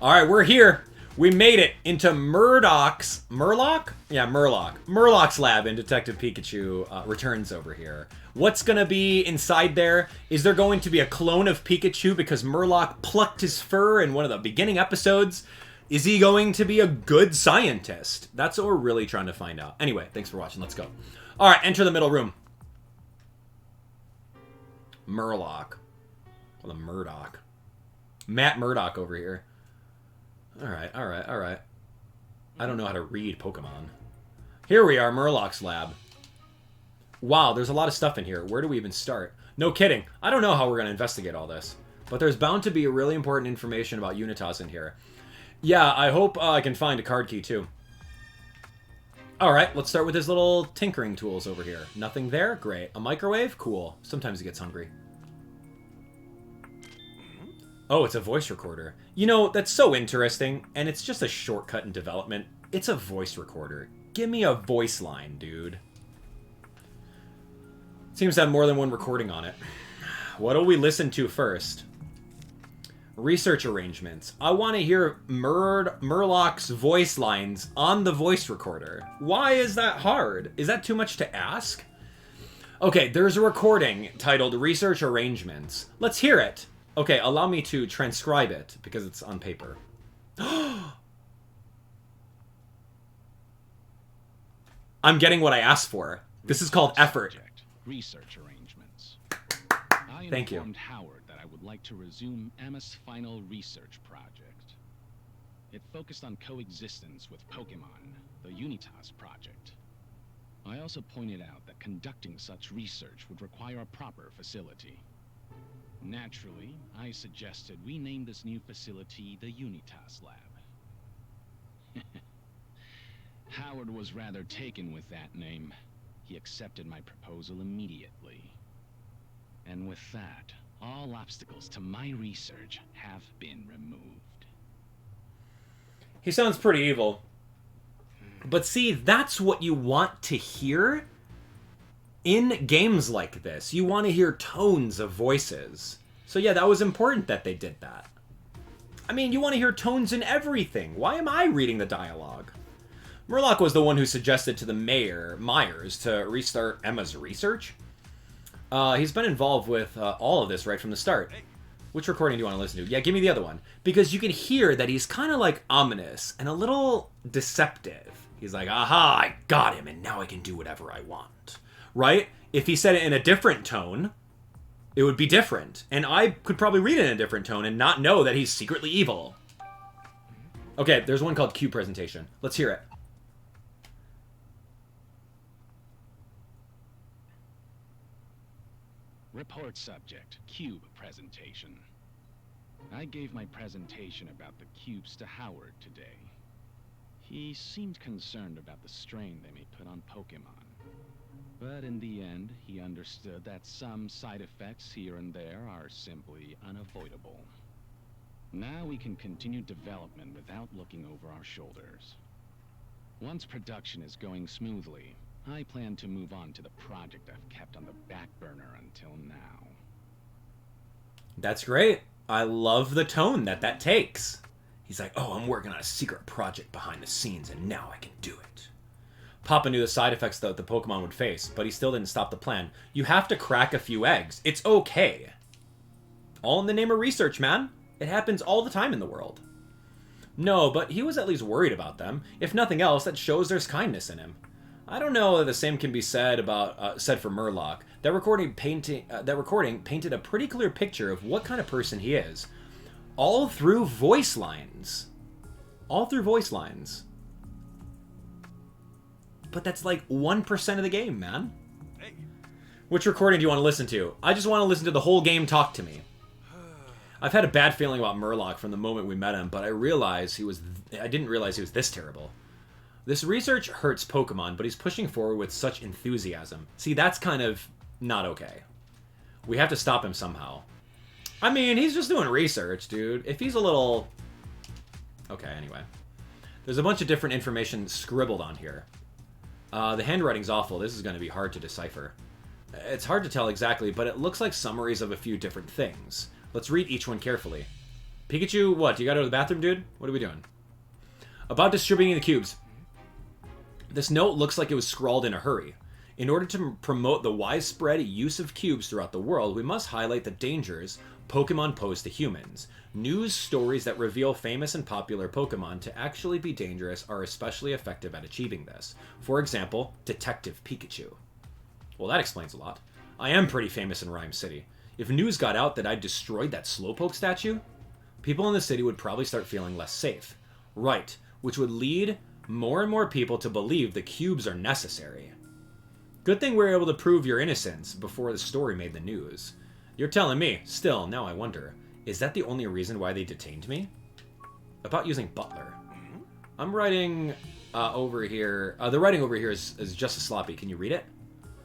Alright, we're here. We made it into Merloch? Yeah, Merloch. Merloch's lab in Detective Pikachu Returns over here. What's gonna be inside there? Is there going to be a clone of Pikachu because Merloch plucked his fur in one of the beginning episodes? Is he going to be a good scientist? That's what we're really trying to find out. Anyway, thanks for watching. Let's go. Alright, enter the middle room. Merloch. Well, the Murdoch. Matt Murdoch over here. Alright. I don't know how to read Pokemon. Here we are, Merloch's lab. Wow, there's a lot of stuff in here. Where do we even start? No kidding. I don't know how we're going to investigate all this. But there's bound to be really important information about Unitas in here. Yeah, I hope I can find a card key, too. Alright, let's start with his little tinkering tools over here. Nothing there? Great. A microwave? Cool. Sometimes he gets hungry. Oh, it's a voice recorder. You know, that's so interesting, and it's just a shortcut in development. It's a voice recorder. Give me a voice line, dude. Seems to have more than one recording on it. What'll we listen to first? Research arrangements. I want to hear Merloch's voice lines on the voice recorder. Why is that hard? Is that too much to ask? Okay, there's a recording titled Research Arrangements. Let's hear it. Okay, allow me to transcribe it, because it's on paper. I'm getting what I asked for. This is called effort. Research arrangements. Thank you. I informed Howard that I would like to resume Emma's final research project. It focused on coexistence with Pokemon, the Unitas project. I also pointed out that conducting such research would require a proper facility. Naturally, I suggested we name this new facility the Unitas Lab. Howard was rather taken with that name. He accepted my proposal immediately. And with that, all obstacles to my research have been removed. He sounds pretty evil. But see, that's what you want to hear in games like this. You want to hear tones of voices. So yeah, that was important that they did that. I mean, you want to hear tones in everything. Why am I reading the dialogue? Merloch was the one who suggested to the mayor, Myers, to restart Emma's research. He's been involved with all of this right from the start. Which recording do you want to listen to? Yeah, give me the other one. Because you can hear that he's kind of like ominous and a little deceptive. He's like, aha, I got him and now I can do whatever I want. Right? If he said it in a different tone, it would be different. And I could probably read it in a different tone and not know that he's secretly evil. Okay, there's one called Q Presentation. Let's hear it. Report subject, Cube presentation. I gave my presentation about the cubes to Howard today. He seemed concerned about the strain they may put on Pokemon. But in the end, he understood that some side effects here and there are simply unavoidable. Now we can continue development without looking over our shoulders. Once production is going smoothly, I plan to move on to the project I've kept on the back burner until now. That's great. I love the tone that takes. He's like, oh, I'm working on a secret project behind the scenes, and now I can do it. Papa knew the side effects that the Pokemon would face, but he still didn't stop the plan. You have to crack a few eggs. It's okay. All in the name of research, man. It happens all the time in the world. No, but he was at least worried about them. If nothing else, that shows there's kindness in him. I don't know if the same can be said about said for Merloch. That recording painted a pretty clear picture of what kind of person he is. All through voice lines. All through voice lines. But that's like 1% of the game, man. Which recording do you want to listen to? I just want to listen to the whole game talk to me. I've had a bad feeling about Merloch from the moment we met him, but I didn't realize he was this terrible. This research hurts Pokemon, but he's pushing forward with such enthusiasm. See, that's kind of not okay. We have to stop him somehow. I mean, he's just doing research, dude. If he's a little... Okay, anyway. There's a bunch of different information scribbled on here. The handwriting's awful. This is going to be hard to decipher. It's hard to tell exactly, but it looks like summaries of a few different things. Let's read each one carefully. Pikachu, what? You gotta go to the bathroom, dude? What are we doing? About distributing the cubes. This note looks like it was scrawled in a hurry. In order to promote the widespread use of cubes throughout the world, we must highlight the dangers Pokemon pose to humans. News stories that reveal famous and popular Pokemon to actually be dangerous are especially effective at achieving this. For example, Detective Pikachu. Well, that explains a lot. I am pretty famous in Rhyme City. If news got out that I destroyed that Slowpoke statue, people in the city would probably start feeling less safe. Right, which would lead more and more people to believe the cubes are necessary. Good thing we were able to prove your innocence before the story made the news. You're telling me. Still, now I wonder, is that the only reason why they detained me? About using Butler. I'm writing over here. The writing over here is just as sloppy. Can you read it?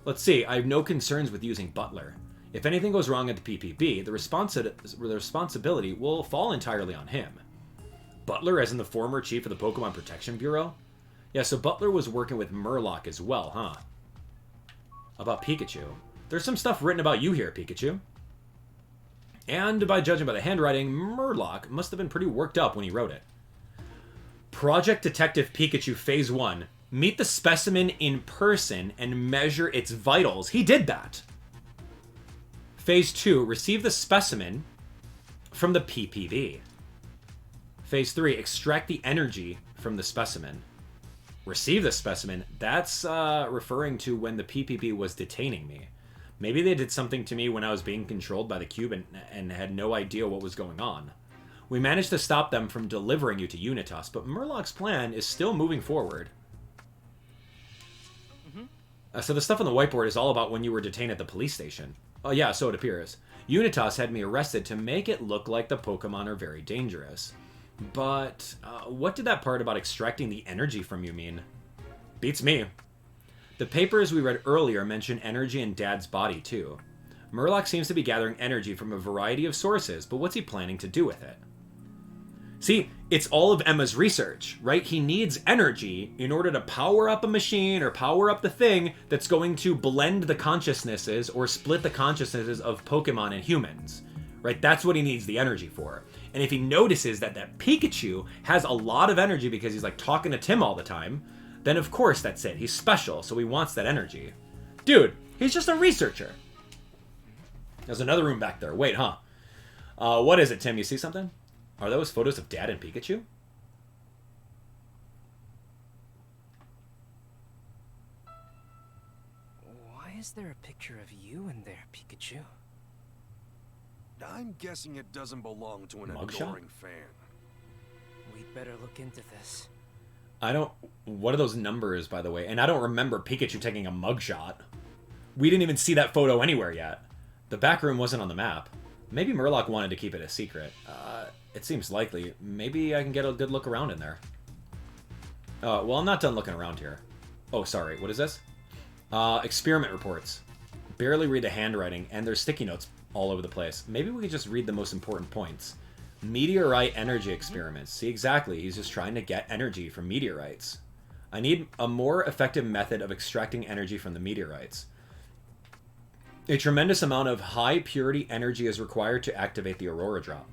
Let's see. I have no concerns with using Butler. If anything goes wrong at the PPB, the responsibility will fall entirely on him. Butler, as in the former chief of the Pokemon Protection Bureau? Yeah, so Butler was working with Merloch as well, huh? About Pikachu. There's some stuff written about you here, Pikachu. And by judging by the handwriting, Merloch must have been pretty worked up when he wrote it. Project Detective Pikachu Phase 1. Meet the specimen in person and measure its vitals. He did that. Phase 2. Receive the specimen from the PPV. Phase 3. Extract the energy from the specimen. Receive the specimen. That's referring to when the PPP was detaining me. Maybe they did something to me when I was being controlled by the cube and had no idea what was going on. We managed to stop them from delivering you to Unitas, but Merloch's plan is still moving forward. So the stuff on the whiteboard is all about when you were detained at the police station. Oh yeah, so it appears. Unitas had me arrested to make it look like the Pokemon are very dangerous. But what did that part about extracting the energy from you mean? Beats me. The papers we read earlier mention energy in Dad's body, too. Merloch seems to be gathering energy from a variety of sources, but what's he planning to do with it? See, it's all of Emma's research, right? He needs energy in order to power up a machine or power up the thing that's going to blend the consciousnesses or split the consciousnesses of Pokemon and humans, right? That's what he needs the energy for. And if he notices that Pikachu has a lot of energy because he's like talking to Tim all the time, then of course that's it. He's special, so he wants that energy. Dude, he's just a researcher. There's another room back there. Wait, huh? What is it, Tim? You see something? Are those photos of Dad and Pikachu? Why is there a picture of you in there, Pikachu? I'm guessing it doesn't belong to an Mugshot? adoring fan. We'd better look into this. I don't... What are those numbers, by the way? And I don't remember Pikachu taking a mugshot. We didn't even see that photo anywhere yet. The back room wasn't on the map. Maybe Merloch wanted to keep it a secret. It seems likely. Maybe I can get a good look around in there. Well, I'm not done looking around here. Oh, sorry. What is this? Experiment reports. Barely read the handwriting, and there's sticky notes all over the place. Maybe we could just read the most important points. Meteorite energy experiments. See, exactly. He's just trying to get energy from meteorites. I need a more effective method of extracting energy from the meteorites. A tremendous amount of high purity energy is required to activate the Aurora Drop.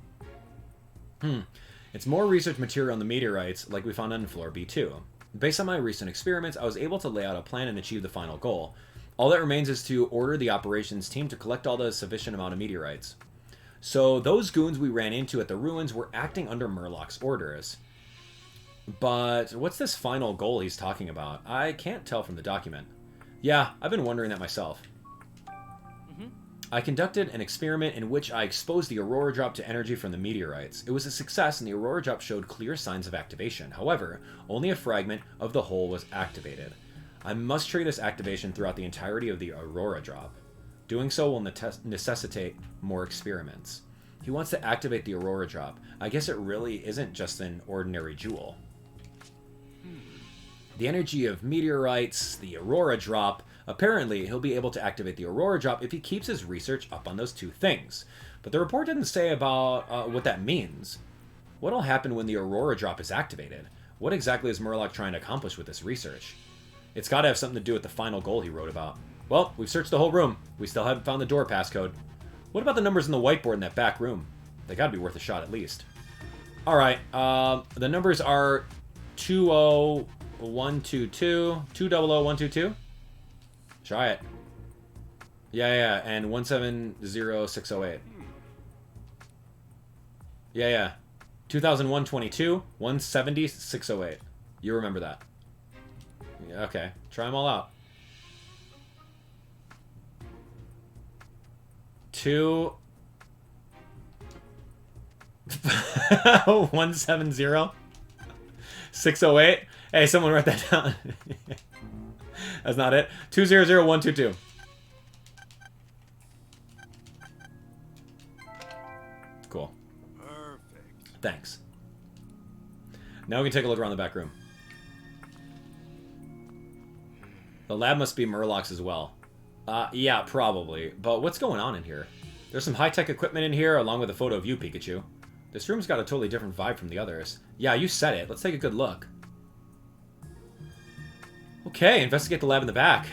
It's more research material on the meteorites like we found on floor B2. Based on my recent experiments, I was able to lay out a plan and achieve the final goal. All that remains is to order the operations team to collect all the sufficient amount of meteorites. So those goons we ran into at the ruins were acting under Merloch's orders. But what's this final goal he's talking about? I can't tell from the document. Yeah, I've been wondering that myself. I conducted an experiment in which I exposed the Aurora Drop to energy from the meteorites. It was a success and the Aurora Drop showed clear signs of activation. However, only a fragment of the whole was activated. I must trigger this activation throughout the entirety of the Aurora Drop. Doing so will necessitate more experiments. He wants to activate the Aurora Drop. I guess it really isn't just an ordinary jewel. The energy of meteorites, the Aurora Drop. Apparently, he'll be able to activate the Aurora Drop if he keeps his research up on those two things. But the report didn't say about what that means. What'll happen when the Aurora Drop is activated? What exactly is Merloch trying to accomplish with this research? It's got to have something to do with the final goal he wrote about. Well, we've searched the whole room. We still haven't found the door passcode. What about the numbers in the whiteboard in that back room? They gotta be worth a shot at least. Alright, the numbers are 20122, 200122. Try it. Yeah, and 170608. Yeah. 2001-22, 170-608. You remember that. Yeah, okay, try them all out. 170 608. Hey, someone write that down. That's not it. 200122. Cool. Perfect. Thanks. Now we can take a look around the back room. The lab must be Merloch's as well. Yeah, probably. But what's going on in here? There's some high-tech equipment in here, along with a photo of you, Pikachu. This room's got a totally different vibe from the others. Yeah, you said it. Let's take a good look. Okay, investigate the lab in the back.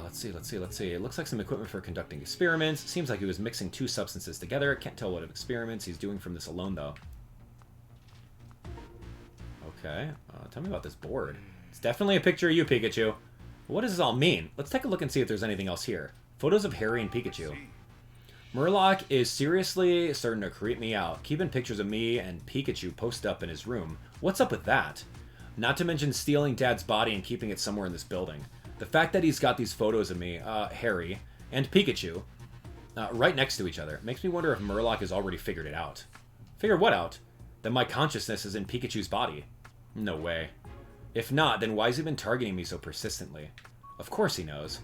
Let's see. It looks like some equipment for conducting experiments. Seems like he was mixing two substances together. Can't tell what experiments he's doing from this alone, though. Okay, tell me about this board. It's definitely a picture of you, Pikachu. What does this all mean? Let's take a look and see if there's anything else here. Photos of Harry and Pikachu. Merloch is seriously starting to creep me out. Keeping pictures of me and Pikachu posted up in his room. What's up with that? Not to mention stealing Dad's body and keeping it somewhere in this building. The fact that he's got these photos of me, Harry, and Pikachu right next to each other makes me wonder if Merloch has already figured it out. Figured what out? That my consciousness is in Pikachu's body. No way. If not, then why has he been targeting me so persistently? Of course he knows.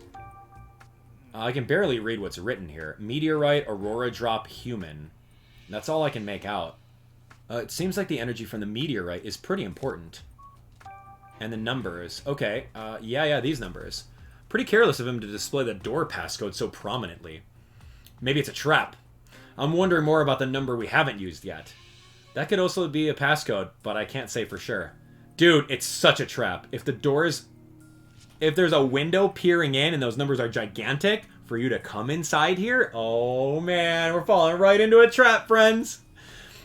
I can barely read what's written here. Meteorite, Aurora Drop, Human. That's all I can make out. It seems like the energy from the meteorite is pretty important. And the numbers. Okay, yeah, these numbers. Pretty careless of him to display the door passcode so prominently. Maybe it's a trap. I'm wondering more about the number we haven't used yet. That could also be a passcode, but I can't say for sure. Dude, it's such a trap. If there's a window peering in and those numbers are gigantic for you to come inside here, oh man, we're falling right into a trap, friends.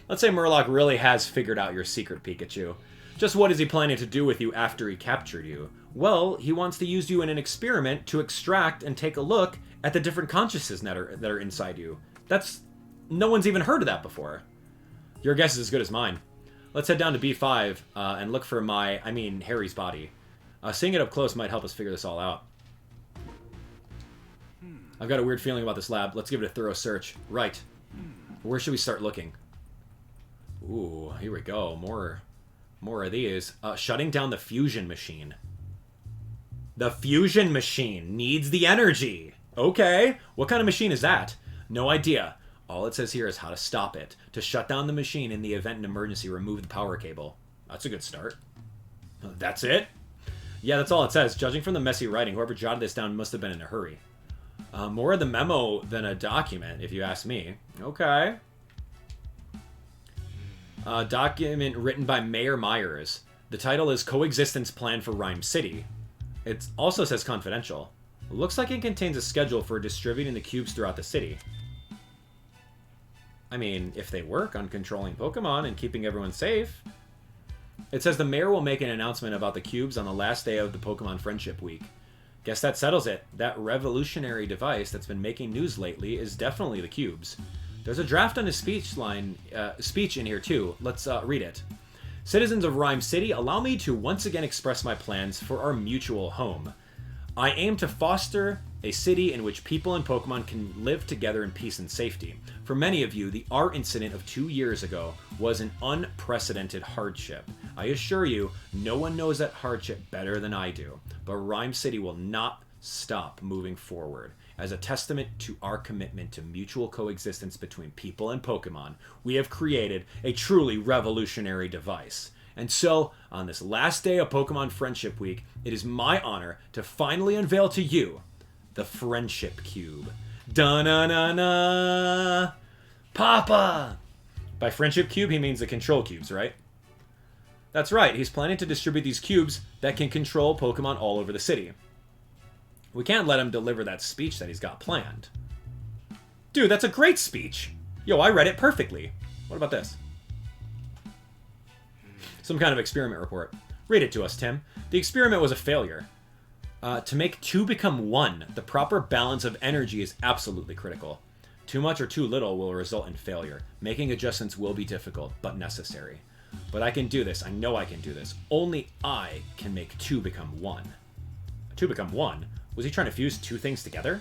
Let's say Merloch really has figured out your secret, Pikachu. Just what is he planning to do with you after he captured you? Well, he wants to use you in an experiment to extract and take a look at the different consciousnesses that are inside you. No one's even heard of that before. Your guess is as good as mine. Let's head down to B5 and look for Harry's body. Seeing it up close might help us figure this all out. I've got a weird feeling about this lab. Let's give it a thorough search. Right. Where should we start looking? Ooh, here we go. More of these. Shutting down the fusion machine. The fusion machine needs the energy. Okay. What kind of machine is that? No idea. All it says here is how to stop it. To shut down the machine in the event of an emergency, remove the power cable. That's a good start. That's it? Yeah, that's all it says. Judging from the messy writing, whoever jotted this down must have been in a hurry. More of the memo than a document, if you ask me. Okay. Document written by Mayor Myers. The title is Coexistence Plan for Rhyme City. It also says confidential. Looks like it contains a schedule for distributing the cubes throughout the city. I mean, if they work on controlling Pokemon and keeping everyone safe. It says the mayor will make an announcement about the cubes on the last day of the Pokemon Friendship Week. Guess that settles it. That revolutionary device that's been making news lately is definitely the cubes. There's a draft on his speech in here too. Let's read it. Citizens of Rhyme City, allow me to once again express my plans for our mutual home. I aim to foster a city in which people and Pokemon can live together in peace and safety. For many of you, the art incident of 2 years ago was an unprecedented hardship. I assure you, no one knows that hardship better than I do. But Rhyme City will not stop moving forward. As a testament to our commitment to mutual coexistence between people and Pokemon, we have created a truly revolutionary device. And so, on this last day of Pokemon Friendship Week, it is my honor to finally unveil to you the Friendship Cube. Da-na-na-na! Papa! By Friendship Cube, he means the control cubes, right? That's right, he's planning to distribute these cubes that can control Pokemon all over the city. We can't let him deliver that speech that he's got planned. Dude, that's a great speech! Yo, I read it perfectly. What about this? Some kind of experiment report. Read it to us, Tim. The experiment was a failure. To make two become one, the proper balance of energy is absolutely critical. Too much or too little will result in failure. Making adjustments will be difficult, but necessary. But I can do this. I know I can do this. Only I can make two become one. Two become one? Was he trying to fuse two things together?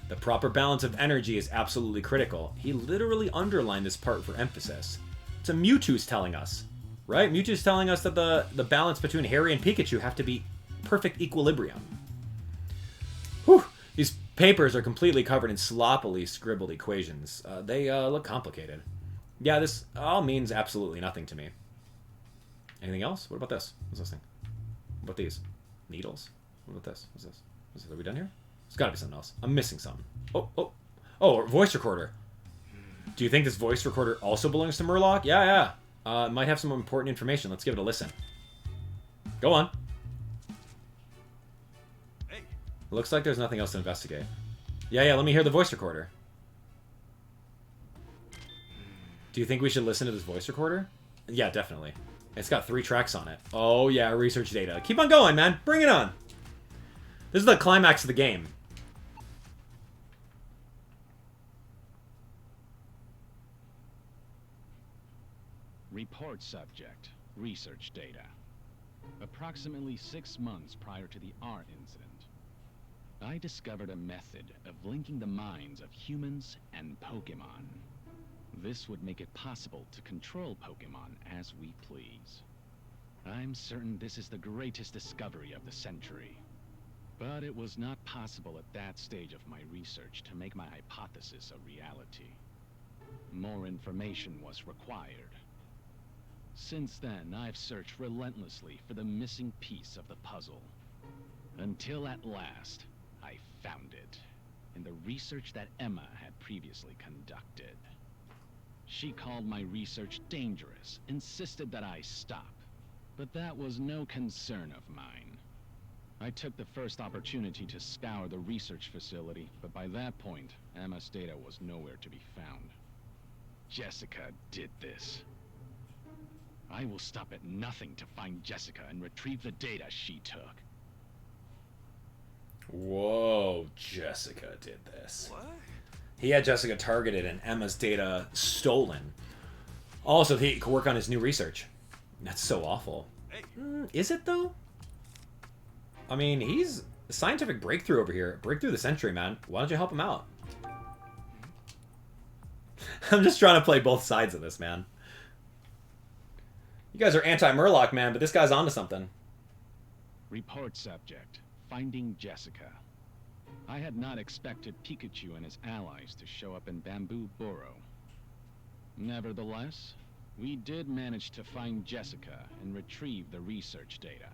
The proper balance of energy is absolutely critical. He literally underlined this part for emphasis. It's a Mewtwo's telling us, right? Mewtwo's telling us that the balance between Harry and Pikachu have to be perfect equilibrium. Whew! These papers are completely covered in sloppily scribbled equations. They look complicated. Yeah, this all means absolutely nothing to me. Anything else? What about this? What's this thing? What about these? Needles? What about this? What's this? Are we done here? There's gotta be something else. I'm missing something. Oh, a voice recorder. Do you think this voice recorder also belongs to Merloch? Yeah. It might have some important information. Let's give it a listen. Go on. Hey. Looks like there's nothing else to investigate. Yeah, let me hear the voice recorder. Do you think we should listen to this voice recorder? Yeah, definitely. It's got 3 tracks on it. Oh yeah, research data. Keep on going, man. Bring it on. This is the climax of the game. Report subject. Research data. Approximately 6 months prior to the R incident, I discovered a method of linking the minds of humans and Pokemon. This would make it possible to control Pokemon as we please. I'm certain this is the greatest discovery of the century. But it was not possible at that stage of my research to make my hypothesis a reality. More information was required. Since then, I've searched relentlessly for the missing piece of the puzzle. Until at last, I found it in the research that Emma had previously conducted. She called my research dangerous, insisted that I stop. But that was no concern of mine. I took the first opportunity to scour the research facility, but by that point, Emma's data was nowhere to be found. Jessica did this. I will stop at nothing to find Jessica and retrieve the data she took. Whoa, Jessica did this. What? He had Jessica targeted and Emma's data stolen. Also, he could work on his new research. That's so awful. Hey. Is it, though? I mean, he's a scientific breakthrough over here. Breakthrough the century, man. Why don't you help him out? I'm just trying to play both sides of this, man. You guys are anti-Merloch, man, but this guy's onto something. Report subject. Finding Jessica. I had not expected Pikachu and his allies to show up in Bamboo Burrow. Nevertheless, we did manage to find Jessica and retrieve the research data.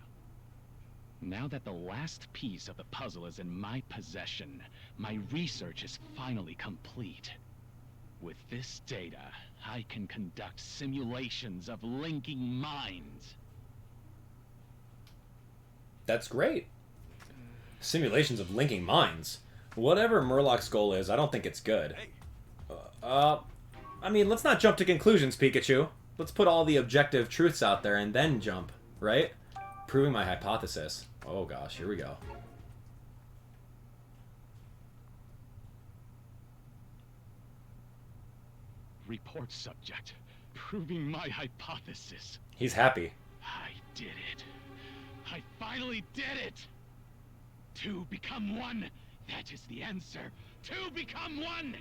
Now that the last piece of the puzzle is in my possession, my research is finally complete. With this data, I can conduct simulations of linking minds. That's great. Simulations of linking minds. Whatever Murloch's goal is, I don't think it's good. I mean, let's not jump to conclusions, Pikachu. Let's put all the objective truths out there and then jump, right? Proving my hypothesis. Oh gosh, here we go. Report subject. Proving my hypothesis. He's happy. I did it. I finally did it! 2 become 1. That is the answer. 2 become 1!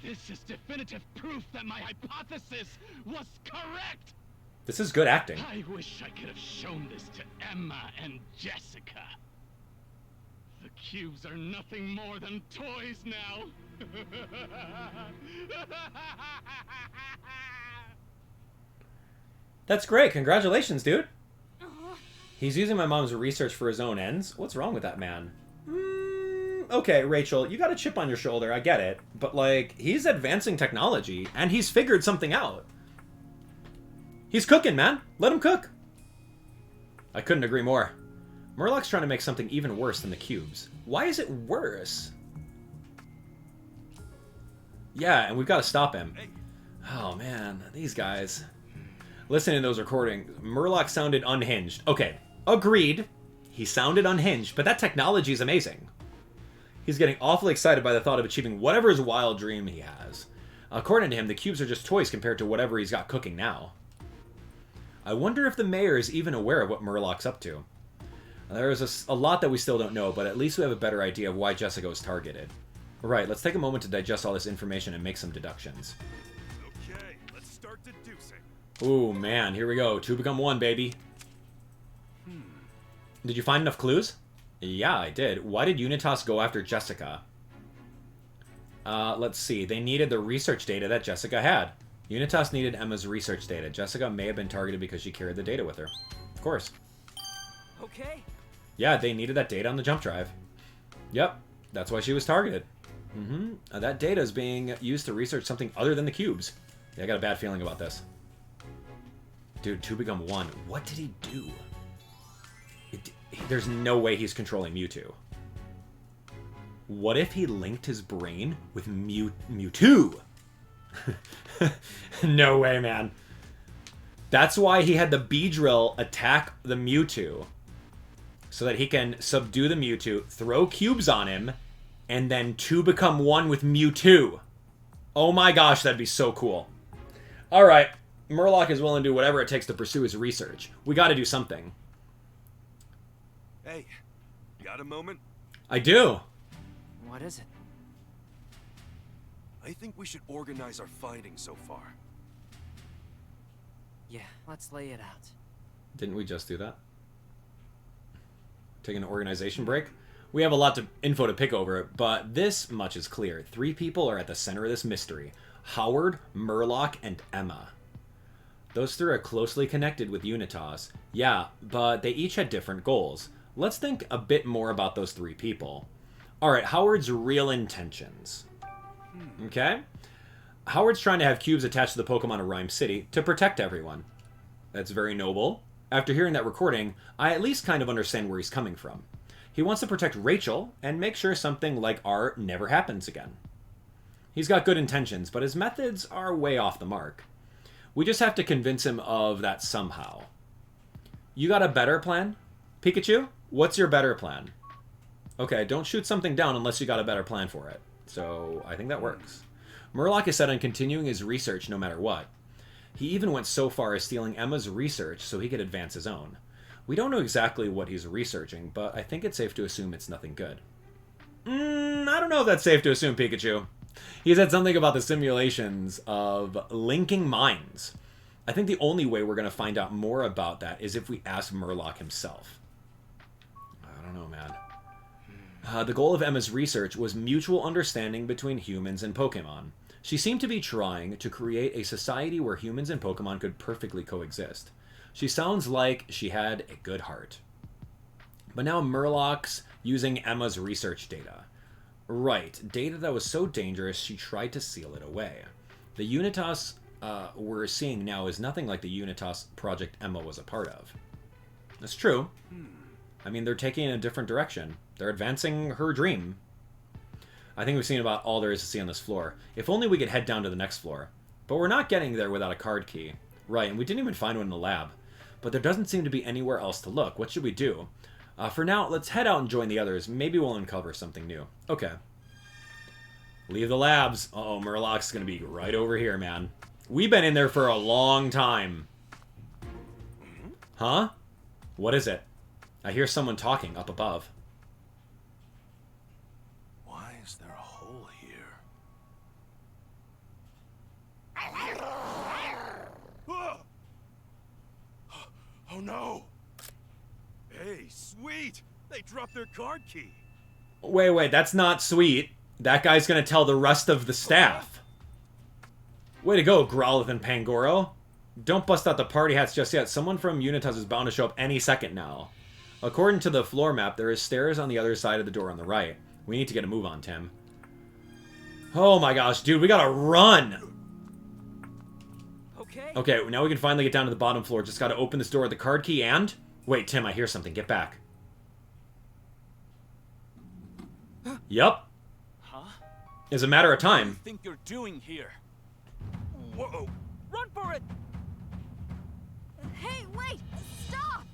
This is definitive proof that my hypothesis was correct! This is good acting. I wish I could have shown this to Emma and Jessica. The cubes are nothing more than toys now. That's great. Congratulations, dude. He's using my mom's research for his own ends? What's wrong with that man? Okay, Rachel, you got a chip on your shoulder, I get it. But, like, he's advancing technology, and he's figured something out. He's cooking, man. Let him cook. I couldn't agree more. Murloch's trying to make something even worse than the cubes. Why is it worse? Yeah, and we've got to stop him. Oh, man. These guys. Listening to those recordings, Merloch sounded unhinged. Okay, agreed. He sounded unhinged, but that technology is amazing. He's getting awfully excited by the thought of achieving whatever his wild dream he has. According to him, the cubes are just toys compared to whatever he's got cooking now. I wonder if the mayor is even aware of what Merloch's up to. There is a lot that we still don't know, but at least we have a better idea of why Jessica was targeted. Right, let's take a moment to digest all this information and make some deductions. Okay, let's start deducing. Ooh, man, here we go. 2 become 1, baby. Did you find enough clues? Yeah, I did. Why did Unitas go after Jessica? Let's see. They needed the research data that Jessica had. Unitas needed Emma's research data. Jessica may have been targeted because she carried the data with her. Of course. Okay. Yeah, they needed that data on the jump drive. Yep, that's why she was targeted. That data is being used to research something other than the cubes. Yeah, I got a bad feeling about this. Dude, 2 become 1. What did he do? There's no way he's controlling Mewtwo. What if he linked his brain with Mewtwo? No way, man. That's why he had the Beedrill attack the Mewtwo. So that he can subdue the Mewtwo, throw cubes on him, and then 2 become 1 with Mewtwo. Oh my gosh, that'd be so cool. Alright, Merloch is willing to do whatever it takes to pursue his research. We gotta do something. Hey, got a moment? I do. What is it? I think we should organize our findings so far. Yeah, let's lay it out. Didn't we just do that? Taking an organization break? We have a lot of info to pick over, but this much is clear. 3 people are at the center of this mystery. Howard, Merloch, and Emma. Those 3 are closely connected with Unitas. Yeah, but they each had different goals. Let's think a bit more about those 3 people. Alright, Howard's real intentions. Okay? Howard's trying to have cubes attached to the Pokemon of Rhyme City to protect everyone. That's very noble. After hearing that recording, I at least kind of understand where he's coming from. He wants to protect Rachel and make sure something like art never happens again. He's got good intentions, but his methods are way off the mark. We just have to convince him of that somehow. You got a better plan? Pikachu? What's your better plan? Okay, don't shoot something down unless you got a better plan for it. So, I think that works. Merloch is set on continuing his research no matter what. He even went so far as stealing Emma's research so he could advance his own. We don't know exactly what he's researching, but I think it's safe to assume it's nothing good. I don't know if that's safe to assume, Pikachu. He said something about the simulations of linking minds. I think the only way we're going to find out more about that is if we ask Merloch himself. I don't know, man. The goal of Emma's research was mutual understanding between humans and Pokemon. She seemed to be trying to create a society where humans and Pokemon could perfectly coexist. She sounds like she had a good heart. But now Merloch's using Emma's research data. Right, data that was so dangerous she tried to seal it away. The Unitas we're seeing now is nothing like the Unitas project Emma was a part of. That's true. I mean, they're taking in a different direction. They're advancing her dream. I think we've seen about all there is to see on this floor. If only we could head down to the next floor. But we're not getting there without a card key. Right, and we didn't even find one in the lab. But there doesn't seem to be anywhere else to look. What should we do? For now, let's head out and join the others. Maybe we'll uncover something new. Okay. Leave the labs. Uh-oh, Merloch's going to be right over here, man. We've been in there for a long time. Huh? What is it? I hear someone talking up above. Why is there a hole here? Ah! Oh no! Hey, sweet! They dropped their card key. Wait, that's not sweet. That guy's gonna tell the rest of the staff. Way to go, Growlithe and Pangoro. Don't bust out the party hats just yet. Someone from Unitas is bound to show up any second now. According to the floor map, there is stairs on the other side of the door on the right. We need to get a move on, Tim. Oh my gosh, dude, we gotta run! Okay, now we can finally get down to the bottom floor. Just gotta open this door with the card key and... Wait, Tim, I hear something. Get back. Yup. Huh? It's a matter of time. What do you think you're doing here? Whoa! Run for it! Hey, wait! Stop!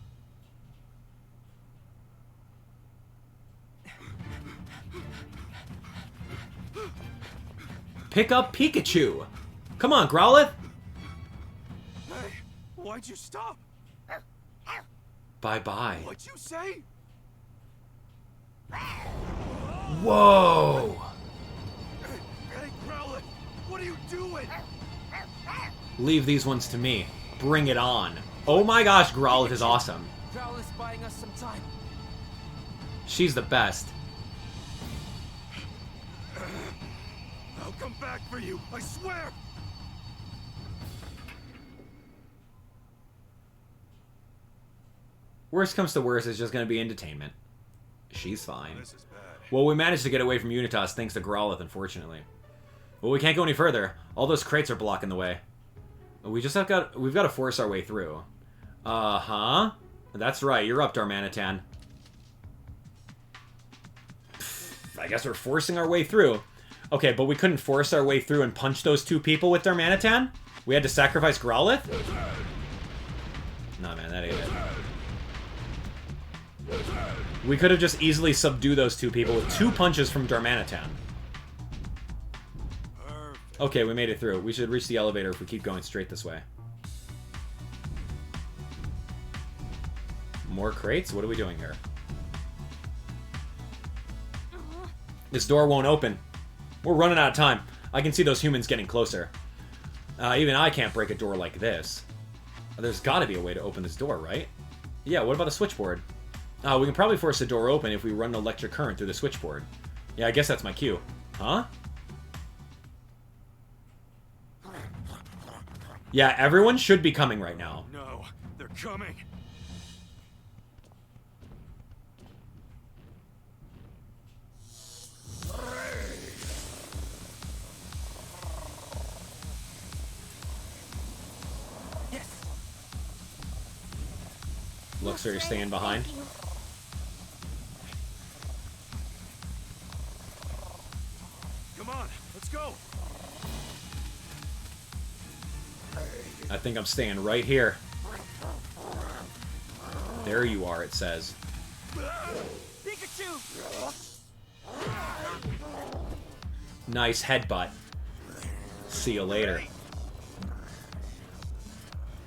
Pick up Pikachu! Come on, Growlithe! Hey, why'd you stop? Bye-bye. What'd you say? Whoa! Hey, Growlithe, what are you doing? Leave these ones to me. Bring it on. Oh my gosh, Growlithe is awesome. Growlithe's buying us some time. She's the best. I'll come back for you, I swear! Worst comes to worst, it's just going to be entertainment. She's fine. This is bad. Well, we managed to get away from Unitas thanks to Growlithe, unfortunately. Well, we can't go any further. All those crates are blocking the way. We've got to force our way through. Uh-huh. That's right, you're up, Darmanitan. I guess we're forcing our way through. Okay, but we couldn't force our way through and punch those two people with Darmanitan? We had to sacrifice Growlithe? Nah, man, that ain't it. We could have just easily subdued those two people with 2 punches from Darmanitan. Okay, we made it through. We should reach the elevator if we keep going straight this way. More crates? What are we doing here? This door won't open. We're running out of time. I can see those humans getting closer. Even I can't break a door like this. There's got to be a way to open this door, right? Yeah, what about a switchboard? We can probably force the door open if we run an electric current through the switchboard. Yeah, I guess that's my cue. Huh? Yeah, everyone should be coming right now. No, they're coming. Yes. Looks like you're staying behind. Come on, let's go. I think I'm staying right here. There you are, it says. Pikachu! Nice headbutt. See you later.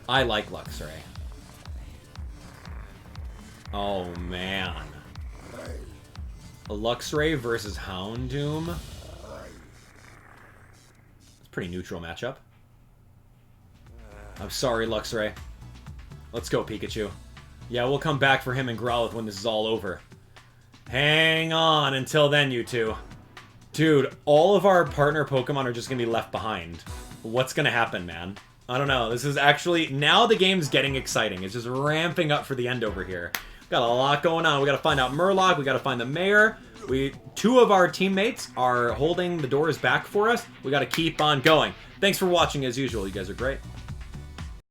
I like Luxray. Oh, man. A Luxray versus Houndoom? It's a pretty neutral matchup. I'm sorry, Luxray. Let's go, Pikachu. Yeah, we'll come back for him and Growlithe when this is all over. Hang on until then, you two. Dude, all of our partner Pokemon are just gonna be left behind. What's gonna happen, man? I don't know. This is actually... Now the game's getting exciting. It's just ramping up for the end over here. Got a lot going on. We gotta find out Merloch. We gotta find the mayor. 2 of our teammates are holding the doors back for us. We gotta keep on going. Thanks for watching as usual. You guys are great.